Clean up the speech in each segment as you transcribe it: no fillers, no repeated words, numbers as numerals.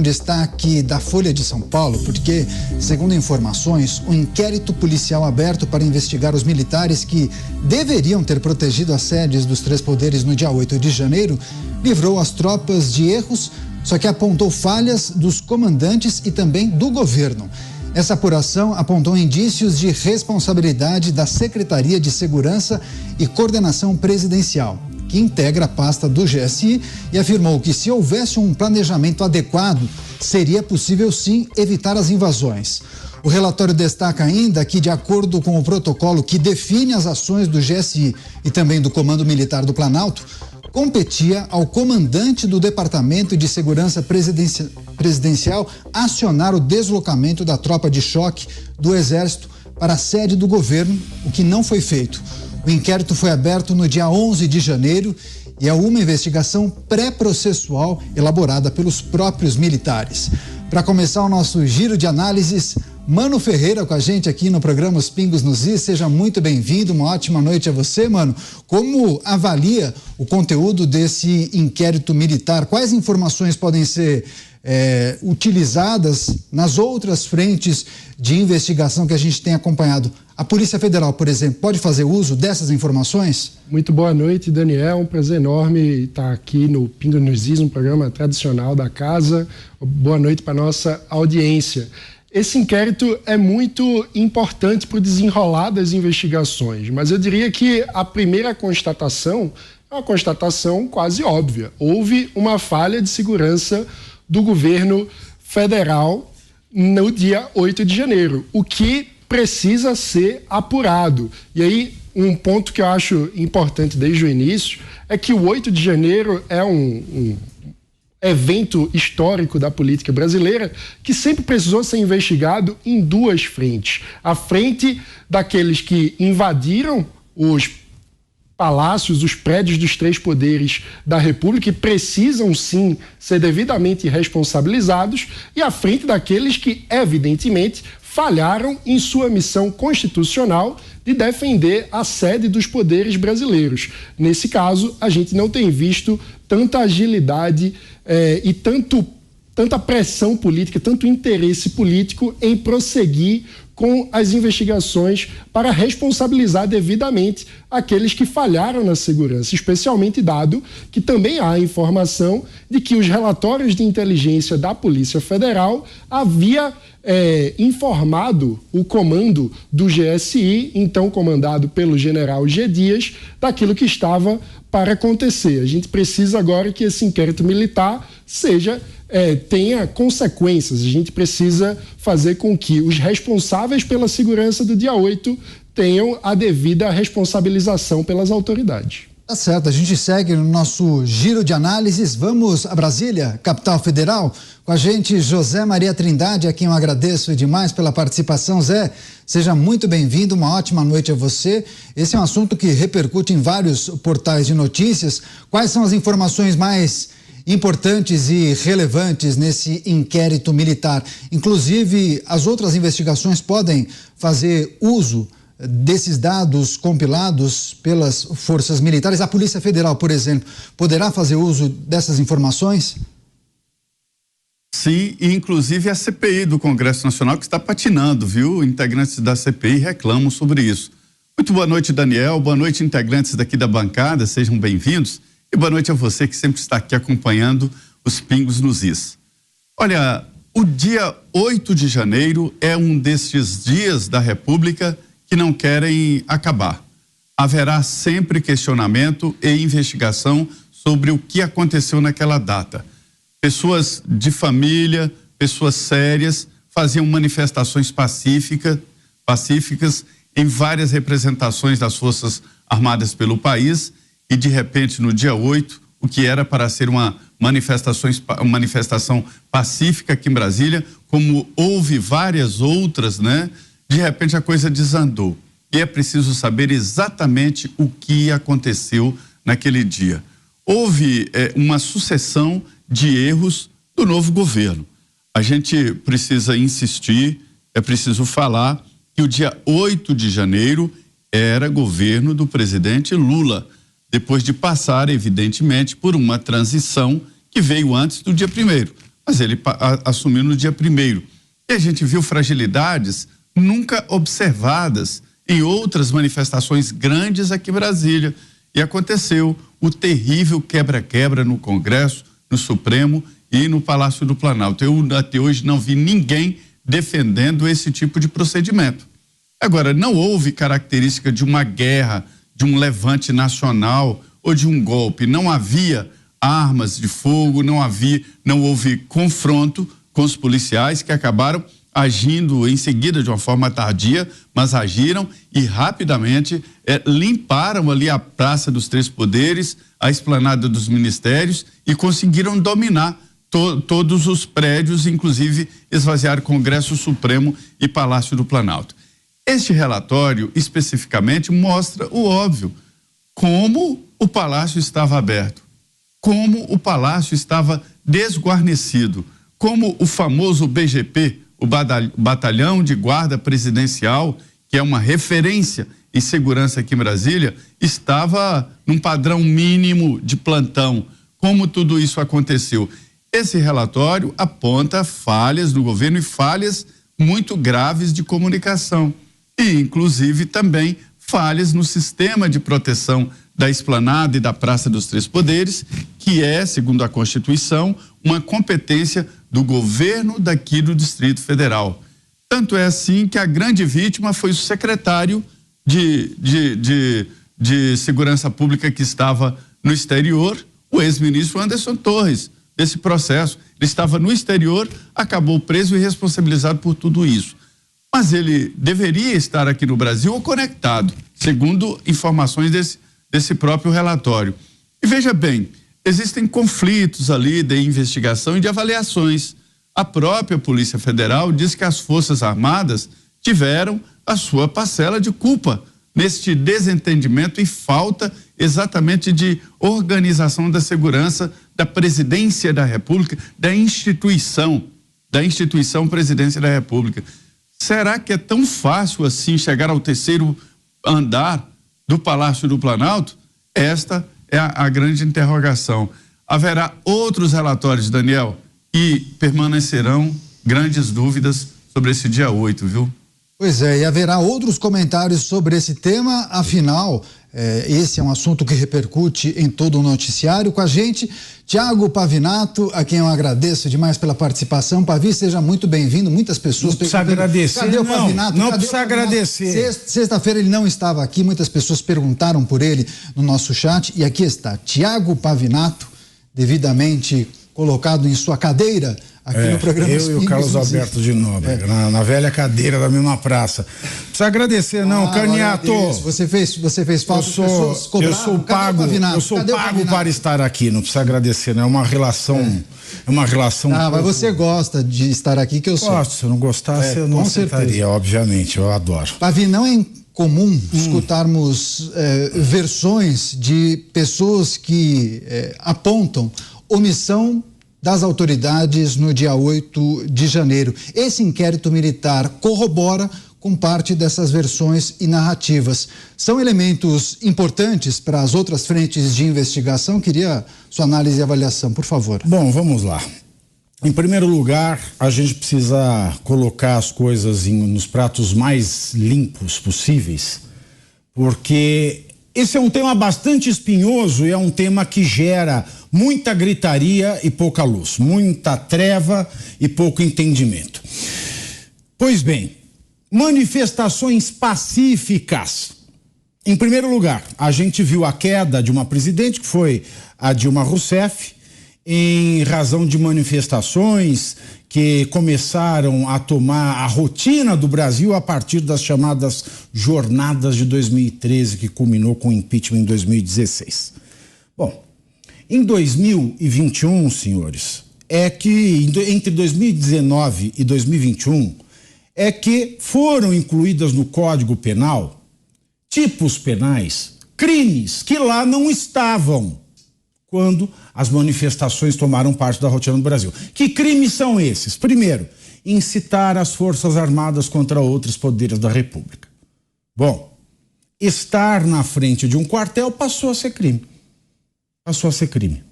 destaque da Folha de São Paulo, porque, segundo informações, um inquérito policial aberto para investigar os militares que deveriam ter protegido as sedes dos três poderes no dia 8 de janeiro livrou as tropas de erros, só que apontou falhas dos comandantes e também do governo. Essa apuração apontou indícios de responsabilidade da Secretaria de Segurança e Coordenação Presidencial, que integra a pasta do GSI, e afirmou que, se houvesse um planejamento adequado, seria possível sim evitar as invasões. O relatório destaca ainda que, de acordo com o protocolo que define as ações do GSI e também do Comando Militar do Planalto, competia ao comandante do Departamento de Segurança Presidencial acionar o deslocamento da tropa de choque do Exército para a sede do governo, o que não foi feito. O inquérito foi aberto no dia 11 de janeiro e é uma investigação pré-processual elaborada pelos próprios militares. Para começar o nosso giro de análises, Mano Ferreira com a gente aqui no programa Os Pingos nos Is. Seja muito bem-vindo, uma ótima noite a você, Mano. Como avalia o conteúdo desse inquérito militar? Quais informações podem ser utilizadas nas outras frentes de investigação que a gente tem acompanhado? A Polícia Federal, por exemplo, pode fazer uso dessas informações? Muito boa noite, Daniel. Um prazer enorme estar aqui no Pingos nos Is, um programa tradicional da casa. Boa noite para nossa audiência. Esse inquérito é muito importante para o desenrolar das investigações, mas eu diria que a primeira constatação é uma constatação quase óbvia. Houve uma falha de segurança do governo federal no dia 8 de janeiro, o que precisa ser apurado. E aí, um ponto que eu acho importante desde o início é que o 8 de janeiro é um evento histórico da política brasileira que sempre precisou ser investigado em duas frentes. A frente daqueles que invadiram os palácios, os prédios dos três poderes da República, e precisam sim ser devidamente responsabilizados, e a frente daqueles que, evidentemente, falharam em sua missão constitucional de defender a sede dos poderes brasileiros. Nesse caso, a gente não tem visto tanta agilidade e tanta pressão política, tanto interesse político em prosseguir com as investigações para responsabilizar devidamente aqueles que falharam na segurança, especialmente dado que também há informação de que os relatórios de inteligência da Polícia Federal havia informado o comando do GSI, então comandado pelo general G. Dias, daquilo que estava para acontecer. A gente precisa agora que esse inquérito militar tenha consequências. A gente precisa fazer com que os responsáveis pela segurança do dia 8 tenham a devida responsabilização pelas autoridades. Tá certo, a gente segue no nosso giro de análises. Vamos a Brasília, capital federal, com a gente José Maria Trindade, a quem eu agradeço demais pela participação. Zé, seja muito bem-vindo, uma ótima noite a você. Esse é um assunto que repercute em vários portais de notícias. Quais são as informações mais importantes e relevantes nesse inquérito militar? Inclusive, as outras investigações podem fazer uso desses dados compilados pelas forças militares? A Polícia Federal, por exemplo, poderá fazer uso dessas informações? Sim, e inclusive a CPI do Congresso Nacional, que está patinando, viu? Integrantes da CPI reclamam sobre isso. Muito boa noite, Daniel. Boa noite, integrantes daqui da bancada. Sejam bem-vindos. E boa noite a você que sempre está aqui acompanhando os Pingos nos Is. Olha, o dia 8 de janeiro é um destes dias da República que não querem acabar. Haverá sempre questionamento e investigação sobre o que aconteceu naquela data. Pessoas de família, pessoas sérias, faziam manifestações pacíficas em várias representações das Forças Armadas pelo país, e de repente no dia 8, o que era para ser uma manifestação pacífica aqui em Brasília, como houve várias outras, né? De repente a coisa desandou. E é preciso saber exatamente o que aconteceu naquele dia. Houve uma sucessão de erros do novo governo. A gente precisa insistir, é preciso falar que o dia 8 de janeiro era governo do presidente Lula, depois de passar, evidentemente, por uma transição que veio antes do dia 1º. mas ele assumiu no dia 1º. E a gente viu fragilidades nunca observadas em outras manifestações grandes aqui em Brasília. E aconteceu o terrível quebra-quebra no Congresso, no Supremo e no Palácio do Planalto. Eu até hoje não vi ninguém defendendo esse tipo de procedimento. Agora, não houve característica de uma guerra, de um levante nacional ou de um golpe. Não havia armas de fogo, não houve confronto com os policiais, que acabaram agindo em seguida de uma forma tardia, mas agiram e rapidamente limparam ali a Praça dos Três Poderes, a esplanada dos ministérios, e conseguiram dominar todos os prédios, inclusive esvaziar o Congresso Supremo e Palácio do Planalto. Este relatório especificamente mostra o óbvio: como o palácio estava aberto, como o palácio estava desguarnecido, como o famoso BGP, o Batalhão de Guarda Presidencial, que é uma referência em segurança aqui em Brasília, estava num padrão mínimo de plantão. Como tudo isso aconteceu? Esse relatório aponta falhas no governo e falhas muito graves de comunicação, e inclusive também falhas no sistema de proteção da esplanada e da Praça dos Três Poderes, que é, segundo a Constituição, uma competência do governo daqui do Distrito Federal. Tanto é assim que a grande vítima foi o secretário de Segurança Pública que estava no exterior, o ex-ministro Anderson Torres, desse processo. Ele estava no exterior, acabou preso e responsabilizado por tudo isso. Mas ele deveria estar aqui no Brasil ou conectado, segundo informações desse próprio relatório. E veja bem, existem conflitos ali de investigação e de avaliações. A própria Polícia Federal diz que as Forças Armadas tiveram a sua parcela de culpa neste desentendimento e falta exatamente de organização da segurança da Presidência da República, da instituição Presidência da República. Será que é tão fácil assim chegar ao 3º andar do Palácio do Planalto? Esta é a grande interrogação. Haverá outros relatórios, Daniel, e permanecerão grandes dúvidas sobre esse dia 8, viu? Pois é, e haverá outros comentários sobre esse tema, afinal, esse é um assunto que repercute em todo o noticiário. Com a gente, Tiago Pavinato, a quem eu agradeço demais pela participação. Pavi, seja muito bem-vindo. Muitas pessoas... Não precisa agradecer. Cadê o Pavinato? Não precisa agradecer. Sexta-feira ele não estava aqui, muitas pessoas perguntaram por ele no nosso chat, e aqui está, Tiago Pavinato, devidamente colocado em sua cadeira aqui no programa. Eu e o Carlos Alberto de Nóbrega, na velha cadeira da mesma praça. Precisa agradecer, não, Caniato. Você fez falta. Eu sou pago para estar aqui, não precisa agradecer, não é uma relação. É uma relação. Mas você gosta de estar aqui, que eu sou. Gosto, se eu não gostasse, eu não aceitaria, obviamente, eu adoro. Pavi, não é comum escutarmos versões de pessoas que apontam omissão das autoridades no dia 8 de janeiro. Esse inquérito militar corrobora com parte dessas versões e narrativas. São elementos importantes para as outras frentes de investigação? Queria sua análise e avaliação, por favor. Bom, vamos lá. Em primeiro lugar, a gente precisa colocar as coisas nos pratos mais limpos possíveis, porque esse é um tema bastante espinhoso e é um tema que gera muita gritaria e pouca luz, muita treva e pouco entendimento. Pois bem, manifestações pacíficas. Em primeiro lugar, a gente viu a queda de uma presidente, que foi a Dilma Rousseff, em razão de manifestações que começaram a tomar a rotina do Brasil a partir das chamadas jornadas de 2013, que culminou com o impeachment em 2016. Bom, em 2021, senhores, é que entre 2019 e 2021 é que foram incluídas no Código Penal tipos penais, crimes que lá não estavam quando as manifestações tomaram parte da rotina no Brasil. Que crimes são esses? Primeiro, incitar as Forças Armadas contra outros poderes da República. Bom, estar na frente de um quartel passou a ser crime. Passou a ser crime.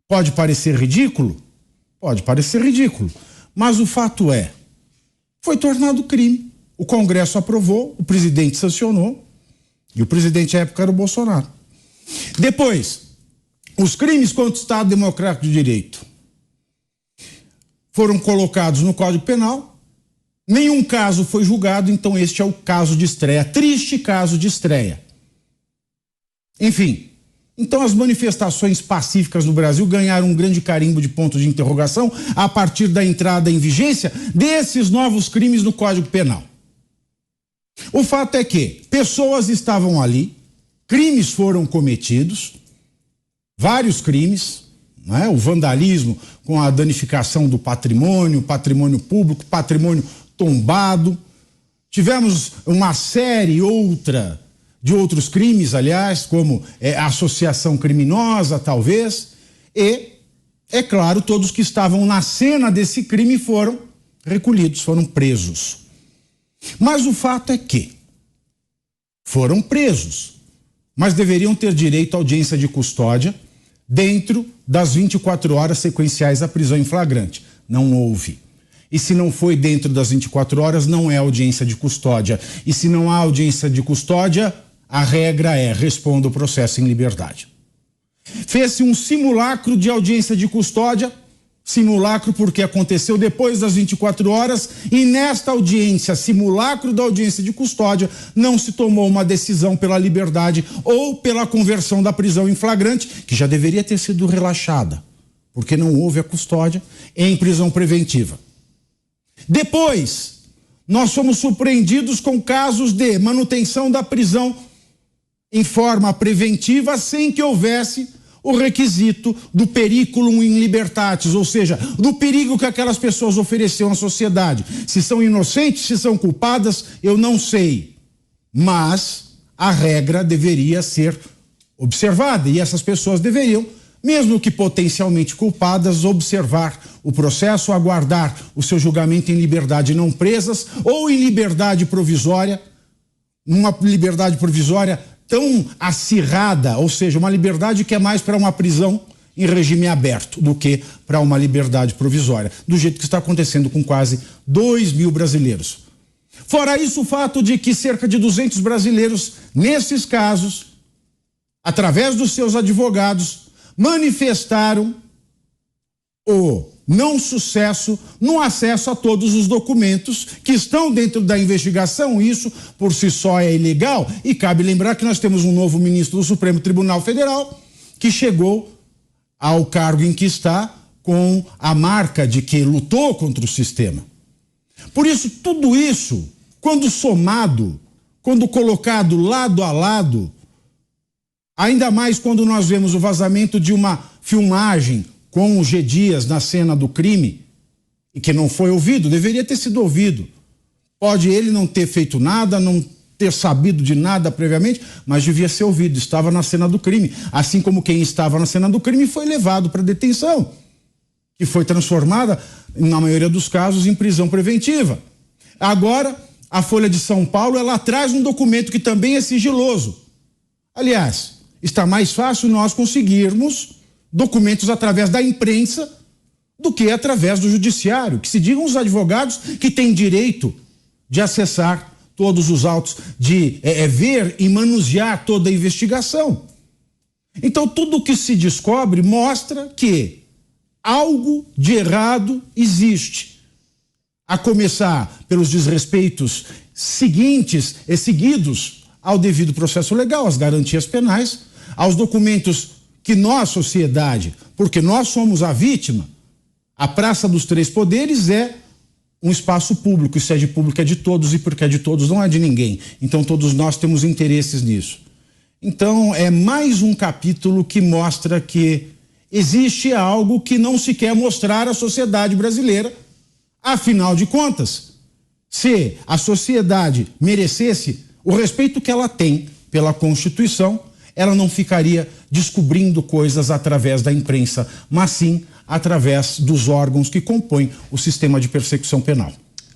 Pode parecer ridículo? Pode parecer ridículo, mas o fato é, foi tornado crime. O Congresso aprovou, o presidente sancionou, e o presidente à época era o Bolsonaro. Depois, os crimes contra o Estado Democrático de Direito foram colocados no Código Penal, nenhum caso foi julgado, então este é o caso de estreia, triste caso de estreia. Enfim, então as manifestações pacíficas no Brasil ganharam um grande carimbo de ponto de interrogação a partir da entrada em vigência desses novos crimes no Código Penal. O fato é que pessoas estavam ali, crimes foram cometidos, vários crimes, né? O vandalismo com a danificação do patrimônio público, patrimônio tombado. Tivemos uma série outra de outros crimes, aliás, como associação criminosa, talvez, e, é claro, todos que estavam na cena desse crime foram recolhidos, foram presos. Mas o fato é que foram presos, mas deveriam ter direito à audiência de custódia dentro das 24 horas sequenciais à prisão em flagrante. Não houve. E se não foi dentro das 24 horas, não é audiência de custódia. E se não há audiência de custódia, a regra é responda o processo em liberdade. Fez-se um simulacro de audiência de custódia, simulacro porque aconteceu depois das 24 horas, e nesta audiência, simulacro da audiência de custódia, não se tomou uma decisão pela liberdade ou pela conversão da prisão em flagrante, que já deveria ter sido relaxada, porque não houve a custódia, em prisão preventiva. Depois, nós fomos surpreendidos com casos de manutenção da prisão em forma preventiva sem que houvesse o requisito do periculum in libertatis, ou seja, do perigo que aquelas pessoas ofereciam à sociedade. Se são inocentes, se são culpadas, eu não sei. Mas a regra deveria ser observada e essas pessoas deveriam, mesmo que potencialmente culpadas, observar o processo, aguardar o seu julgamento em liberdade não presas ou em liberdade provisória, uma liberdade provisória tão acirrada, ou seja, uma liberdade que é mais para uma prisão em regime aberto do que para uma liberdade provisória, do jeito que está acontecendo com quase 2.000 brasileiros. Fora isso, o fato de que cerca de 200 brasileiros, nesses casos, através dos seus advogados, manifestaram o não sucesso no acesso a todos os documentos que estão dentro da investigação. Isso por si só é ilegal, e cabe lembrar que nós temos um novo ministro do Supremo Tribunal Federal que chegou ao cargo em que está com a marca de que lutou contra o sistema. Por isso, tudo isso, quando somado, quando colocado lado a lado, ainda mais quando nós vemos o vazamento de uma filmagem com o G. Dias na cena do crime, e que não foi ouvido, deveria ter sido ouvido. Pode ele não ter feito nada, não ter sabido de nada previamente, mas devia ser ouvido, estava na cena do crime. Assim como quem estava na cena do crime foi levado para detenção, que foi transformada, na maioria dos casos, em prisão preventiva. Agora, a Folha de São Paulo, ela traz um documento que também é sigiloso. Aliás, está mais fácil nós conseguirmos documentos através da imprensa do que através do judiciário. Que se digam os advogados que têm direito de acessar todos os autos, de ver e manusear toda a investigação. Então, tudo o que se descobre mostra que algo de errado existe. A começar pelos desrespeitos seguidos ao devido processo legal, às garantias penais, aos documentos que nós, sociedade, porque nós somos a vítima, a Praça dos Três Poderes é um espaço público, e sede pública é de todos, e porque é de todos não é de ninguém. Então todos nós temos interesses nisso. Então é mais um capítulo que mostra que existe algo que não se quer mostrar à sociedade brasileira. Afinal de contas, se a sociedade merecesse o respeito que ela tem pela Constituição, ela não ficaria descobrindo coisas através da imprensa, mas sim através dos órgãos que compõem o sistema de persecução penal.